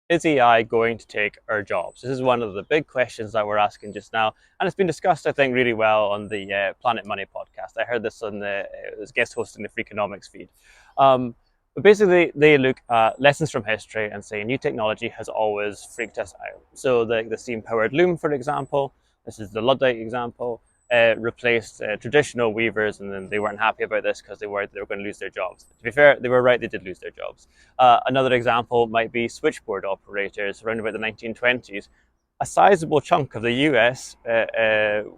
Is AI going to take our jobs? This is one of the big questions that we're asking just now, and it's been discussed, I think, really well on the Planet Money podcast. I heard this on it was guest hosting the Freakonomics feed. But basically, they look at lessons from history and say new technology has always freaked us out. So the steam-powered loom, for example, this is the Luddite example, replaced traditional weavers, and then they weren't happy about this because they worried they were going to lose their jobs. To be fair, they were right; they did lose their jobs. Another example might be switchboard operators around about the 1920s. A sizable chunk of the US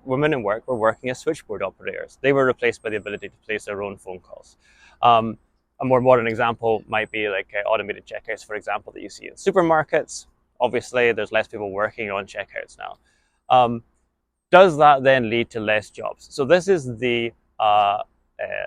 women in work were working as switchboard operators. They were replaced by the ability to place their own phone calls. A more modern example might be like automated checkouts, for example, that you see in supermarkets. Obviously, there's less people working on checkouts now. Does that then lead to less jobs? So this is the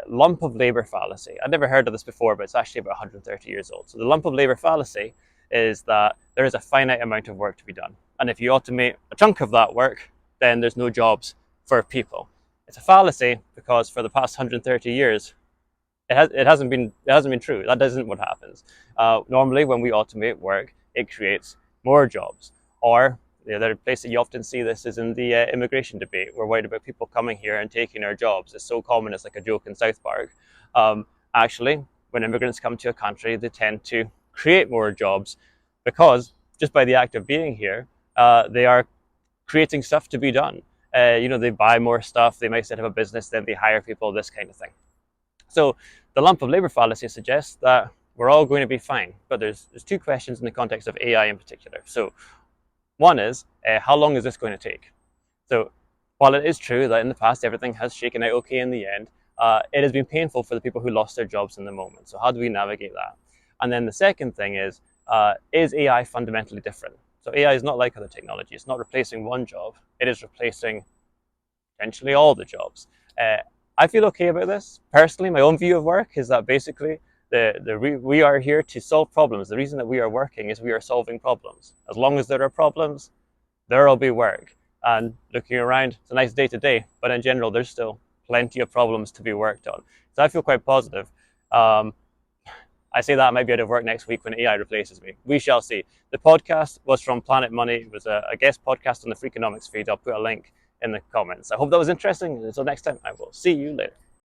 lump of labor fallacy. I'd never heard of this before, but it's actually about 130 years old. So the lump of labor fallacy is that there is a finite amount of work to be done. And if you automate a chunk of that work, then there's no jobs for people. It's a fallacy because for the past 130 years, it hasn't been true. That isn't what happens. Normally, when we automate work, it creates more jobs. Or the other place that you often see this is in the immigration debate. We're worried about people coming here and taking our jobs. It's so common, it's like a joke in South Park. Actually, when immigrants come to a country, they tend to create more jobs because just by the act of being here, they are creating stuff to be done. They buy more stuff, they might set up a business, then they hire people, this kind of thing. So the lump of labor fallacy suggests that we're all going to be fine. But there's two questions in the context of AI in particular. So one is, how long is this going to take? So while it is true that in the past everything has shaken out okay in the end, it has been painful for the people who lost their jobs in the moment. So how do we navigate that? And then the second thing is AI fundamentally different? So AI is not like other technology. It's not replacing one job. It is replacing potentially all the jobs. I feel okay about this. Personally, my own view of work is that basically we are here to solve problems. The reason that we are working is we are solving problems. As long as there are problems, there will be work. And looking around, it's a nice day today, but in general, there's still plenty of problems to be worked on. So I feel quite positive. I say that I might be out of work next week when AI replaces me. We shall see. The podcast was from Planet Money. It was a guest podcast on the Freakonomics feed. I'll put a link in the comments. I hope that was interesting. Until next time, I will see you later.